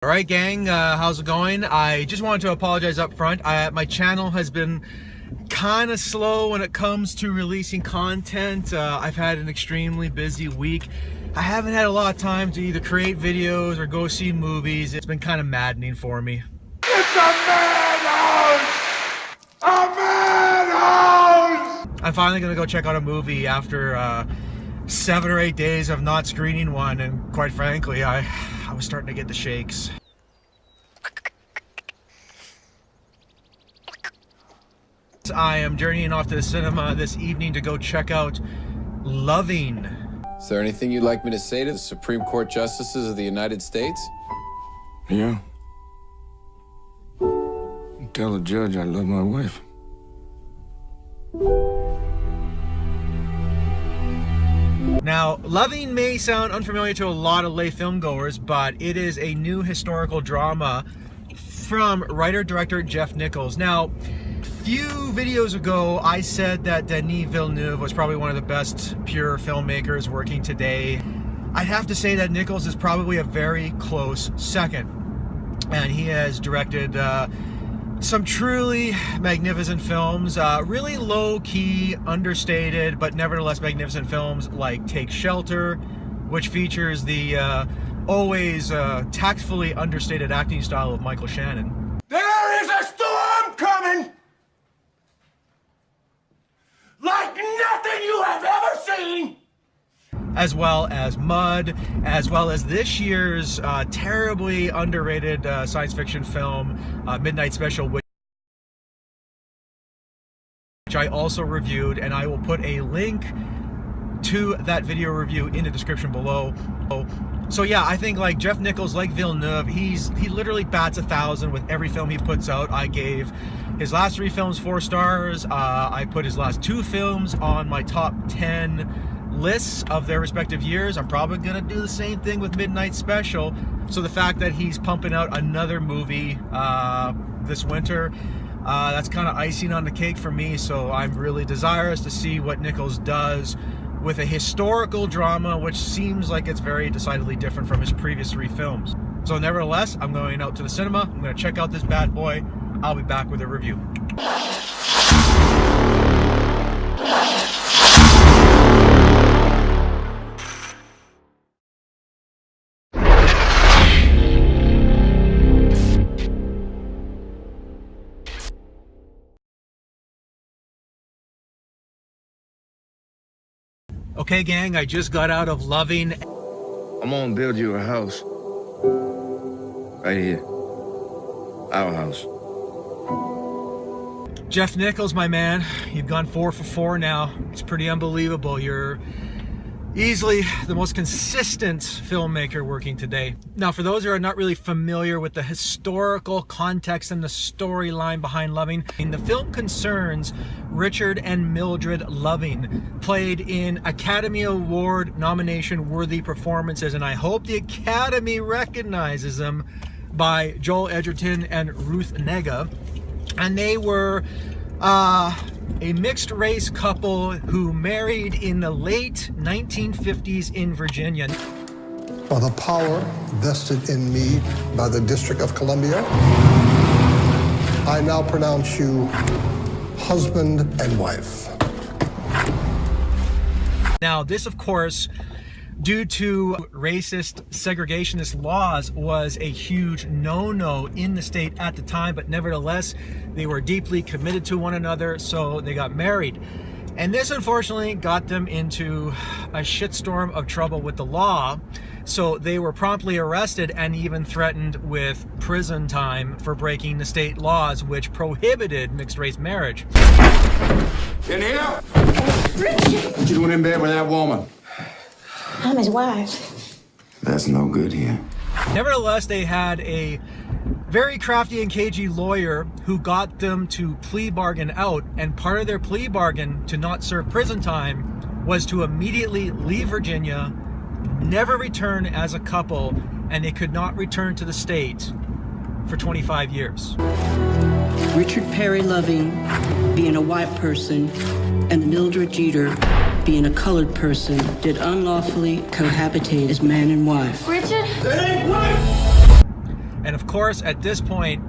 All right, gang, how's it going? I just wanted to apologize up front. My channel has been kind of slow when it comes to releasing content. I've had an extremely busy week. I haven't had a lot of time to either create videos or go see movies. It's been kind of maddening for me. It's a madhouse! A madhouse! I'm finally gonna go check out a movie after 7 or 8 days of not screening one, and quite frankly, I was starting to get the shakes. I am journeying off to the cinema this evening to go check out Loving. Is there anything you'd like me to say to the Supreme Court Justices of the United States? Yeah. Tell the judge I love my wife. Now, Loving may sound unfamiliar to a lot of lay filmgoers, but it is a new historical drama from writer-director Jeff Nichols. Now, a few videos ago, I said that Denis Villeneuve was probably one of the best pure filmmakers working today. I'd have to say that Nichols is probably a very close second. And he has directed some truly magnificent films, really low-key, understated, but nevertheless magnificent films like Take Shelter, which features the always tactfully understated acting style of Michael Shannon. There is a storm coming! Like nothing you have ever seen! As well as Mud, as well as this year's terribly underrated science fiction film, Midnight Special, which I also reviewed, and I will put a link to that video review in the description below. So yeah, I think like Jeff Nichols, like Villeneuve, he literally bats 1,000 with every film he puts out. I gave his last 3 films 4 stars. I put his last 2 films on my top 10 lists of their respective years. I'm probably gonna do the same thing with Midnight Special. So the fact that he's pumping out another movie this winter, that's kind of icing on the cake for me. So I'm really desirous to see what Nichols does with a historical drama, which seems like it's very decidedly different from his previous 3 films. So nevertheless, I'm going out to the cinema. I'm gonna check out this bad boy. I'll be back with a review. Okay, gang, I just got out of Loving. I'm gonna build you a house. Right here. Our house. Jeff Nichols, my man, you've gone 4 for 4 now. It's pretty unbelievable. You're easily the most consistent filmmaker working today. Now, for those who are not really familiar with the historical context and the storyline behind Loving, the film concerns Richard and Mildred Loving, played in Academy Award nomination worthy performances, and I hope the Academy recognizes them, by Joel Edgerton and Ruth Negga. And they were a mixed race couple who married in the late 1950s in Virginia. By the power vested in me by the District of Columbia, I now pronounce you husband and wife. Now, this, of course, due to racist segregationist laws, was a huge no-no in the state at the time, but nevertheless, they were deeply committed to one another, so they got married. And this, unfortunately, got them into a shitstorm of trouble with the law, so they were promptly arrested and even threatened with prison time for breaking the state laws which prohibited mixed-race marriage. In here? Richard! What you doing in bed with that woman? I'm his wife. That's no good here. Nevertheless, they had a very crafty and cagey lawyer who got them to plea bargain out, and part of their plea bargain to not serve prison time was to immediately leave Virginia, never return as a couple, and they could not return to the state for 25 years. Richard Perry Loving being a white person and Mildred Jeter being a colored person did unlawfully cohabitate as man and wife. Richard? It ain't right! And of course, at this point,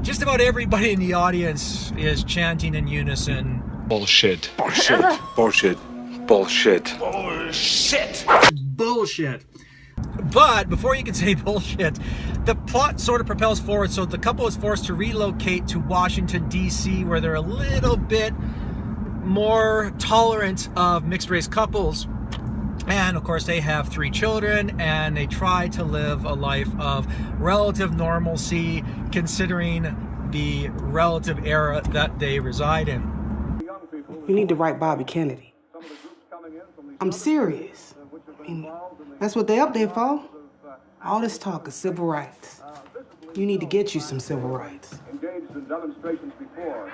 just about everybody in the audience is chanting in unison, bullshit, bullshit, bullshit, bullshit, Bullshit. bullshit. But before you can say bullshit, the plot sort of propels forward. So the couple is forced to relocate to Washington, D.C., where they're a little bit more tolerant of mixed race couples. And of course, they have 3 children, and they try to live a life of relative normalcy, considering the relative era that they reside in. You need to write Bobby Kennedy. I'm serious. I mean, that's what they up there for. All this talk is civil rights. You need to get you some civil rights. Engaged in demonstrations before.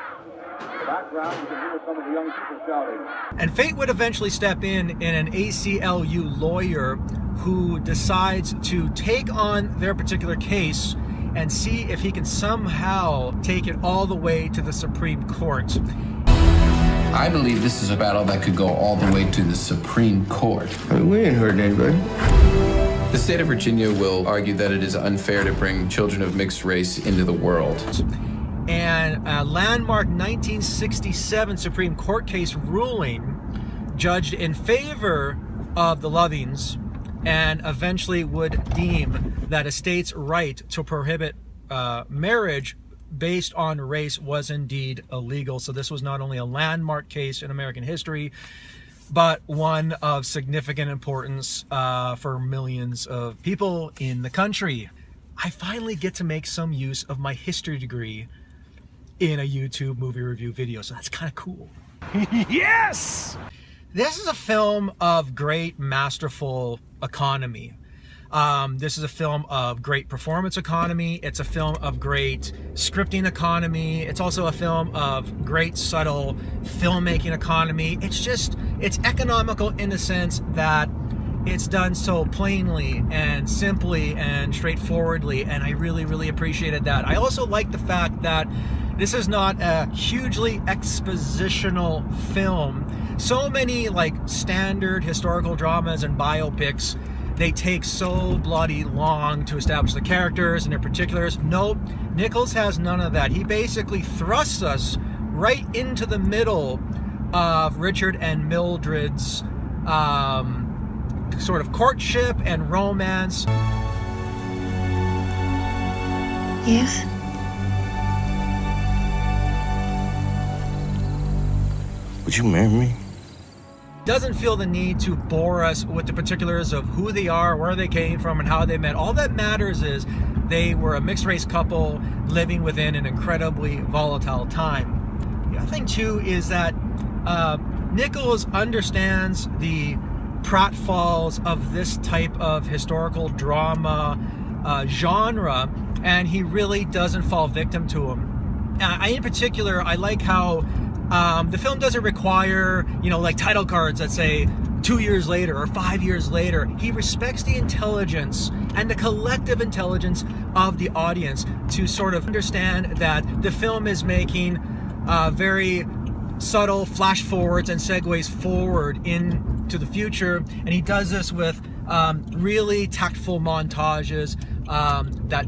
In the background, you can hear some of the young people shouting. And fate would eventually step in an ACLU lawyer who decides to take on their particular case and see if he can somehow take it all the way to the Supreme Court. I believe this is a battle that could go all the way to the Supreme Court. I mean, we ain't hurting anybody. The state of Virginia will argue that it is unfair to bring children of mixed race into the world. And a landmark 1967 Supreme Court case ruling judged in favor of the Lovings and eventually would deem that a state's right to prohibit marriage based on race was indeed illegal. So this was not only a landmark case in American history, but one of significant importance for millions of people in the country. I finally get to make some use of my history degree in a YouTube movie review video, so that's kind of cool. Yes! This is a film of great masterful economy. This is a film of great performance economy. It's a film of great scripting economy. It's also a film of great subtle filmmaking economy. It's economical in the sense that it's done so plainly and simply and straightforwardly, and I really, really appreciated that. I also like the fact that this is not a hugely expositional film. So many like standard historical dramas and biopics, they take so bloody long to establish the characters and their particulars. Nope, Nichols has none of that. He basically thrusts us right into the middle of Richard and Mildred's sort of courtship and romance. Yes? Would you marry me? Doesn't feel the need to bore us with the particulars of who they are, where they came from, and how they met. All that matters is they were a mixed race couple living within an incredibly volatile time. The other thing too is that Nichols understands the pratfalls of this type of historical drama genre, and he really doesn't fall victim to them. In particular, I like how the film doesn't require, like title cards that say 2 years later or 5 years later. He respects the intelligence and the collective intelligence of the audience to sort of understand that the film is making very subtle flash forwards and segues forward into the future. And he does this with really tactful montages that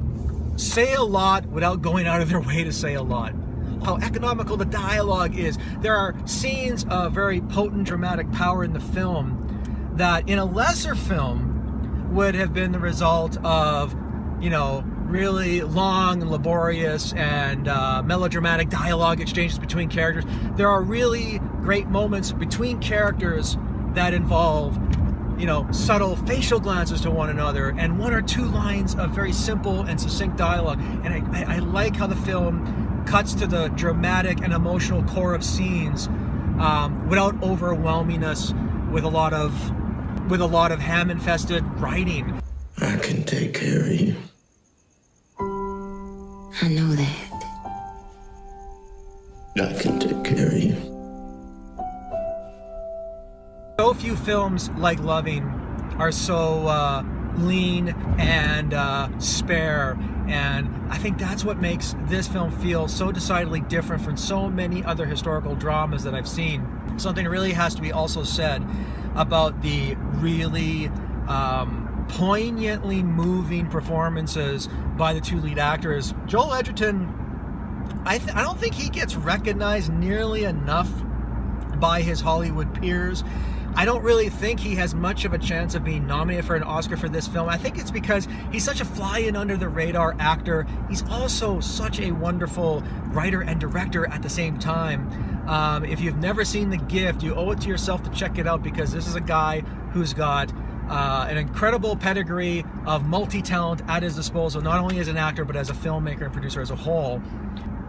say a lot without going out of their way to say a lot. How economical the dialogue is. There are scenes of very potent dramatic power in the film that in a lesser film would have been the result of, really long and laborious and melodramatic dialogue exchanges between characters. There are really great moments between characters that involve, subtle facial glances to one another and 1 or 2 lines of very simple and succinct dialogue. And I like how the film cuts to the dramatic and emotional core of scenes without overwhelming us with a lot of ham-infested writing. I can take care of you. I know that. I can take care of you. So few films like Loving are so lean and spare, and I think that's what makes this film feel so decidedly different from so many other historical dramas that I've seen. Something really has to be also said about the really poignantly moving performances by the two lead actors. Joel Edgerton, I don't think he gets recognized nearly enough by his Hollywood peers. I don't really think he has much of a chance of being nominated for an Oscar for this film. I think it's because he's such a fly-in under-the-radar actor. He's also such a wonderful writer and director at the same time. If you've never seen The Gift, you owe it to yourself to check it out, because this is a guy who's got an incredible pedigree of multi-talent at his disposal, not only as an actor, but as a filmmaker and producer as a whole.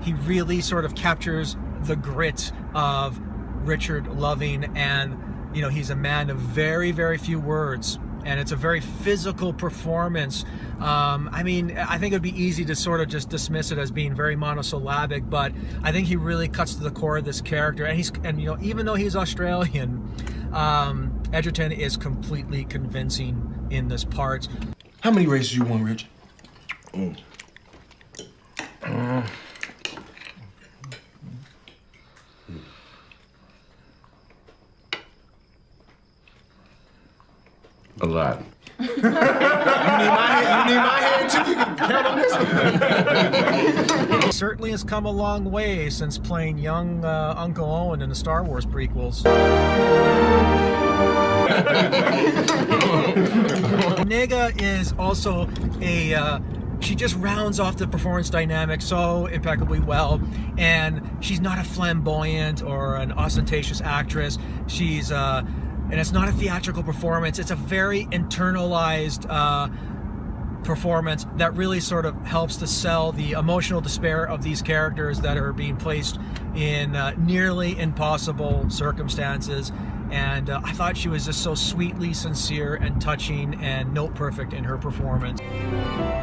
He really sort of captures the grit of Richard Loving, and you know, he's a man of very, very few words, and it's a very physical performance. I mean, I think it would be easy to sort of just dismiss it as being very monosyllabic, but I think he really cuts to the core of this character. And you know, even though he's Australian, Edgerton is completely convincing in this part. How many races you won, Rich? A lot. You need my hand too. You can count on this one. He certainly has come a long way since playing young Uncle Owen in the Star Wars prequels. Negga is also she just rounds off the performance dynamic so impeccably well, and she's not a flamboyant or an ostentatious actress. She's and it's not a theatrical performance. It's a very internalized performance that really sort of helps to sell the emotional despair of these characters that are being placed in nearly impossible circumstances. And I thought she was just so sweetly sincere and touching and note perfect in her performance.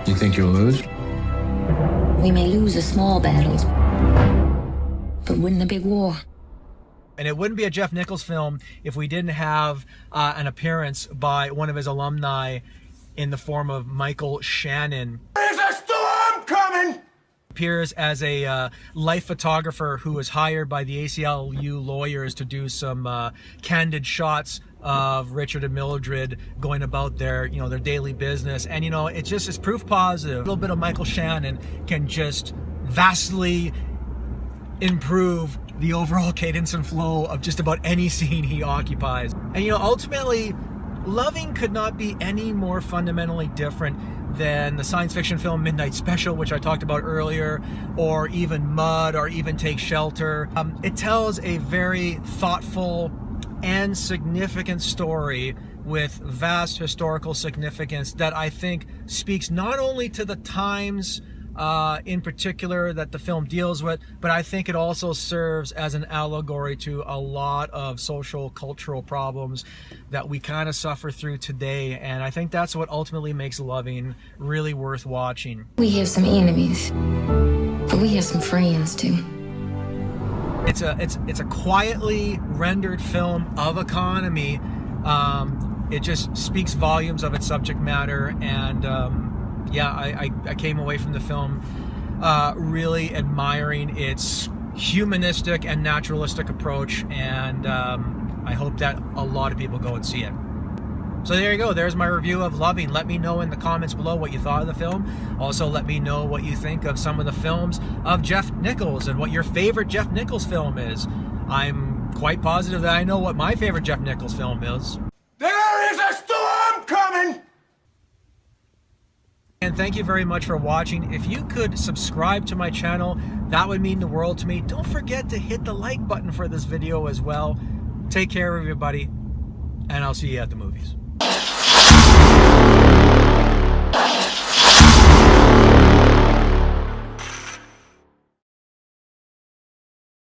You think you'll lose? We may lose the small battles, but win the big war. And it wouldn't be a Jeff Nichols film if we didn't have an appearance by one of his alumni in the form of Michael Shannon. There's a storm coming! Appears as a life photographer who was hired by the ACLU lawyers to do some candid shots of Richard and Mildred going about their, you know, their daily business. And, you know, it's proof positive. A little bit of Michael Shannon can just vastly improve the overall cadence and flow of just about any scene he occupies. And, you know, ultimately, Loving could not be any more fundamentally different than the science fiction film Midnight Special, which I talked about earlier, or even Mud, or even Take Shelter. It tells a very thoughtful and significant story with vast historical significance that I think speaks not only to the times in particular that the film deals with, but I think it also serves as an allegory to a lot of social, cultural problems that we kind of suffer through today. And I think that's what ultimately makes Loving really worth watching. We have some enemies, but we have some friends too. It's a quietly rendered film of economy. It just speaks volumes of its subject matter, and yeah, I came away from the film really admiring its humanistic and naturalistic approach, and I hope that a lot of people go and see it. So there you go, there's my review of Loving. Let me know in the comments below what you thought of the film. Also, let me know what you think of some of the films of Jeff Nichols and what your favorite Jeff Nichols film is. I'm quite positive that I know what my favorite Jeff Nichols film is. There is a storm coming! And thank you very much for watching. If you could subscribe to my channel, that would mean the world to me. Don't forget to hit the like button for this video as well. Take care, everybody, and I'll see you at the movies.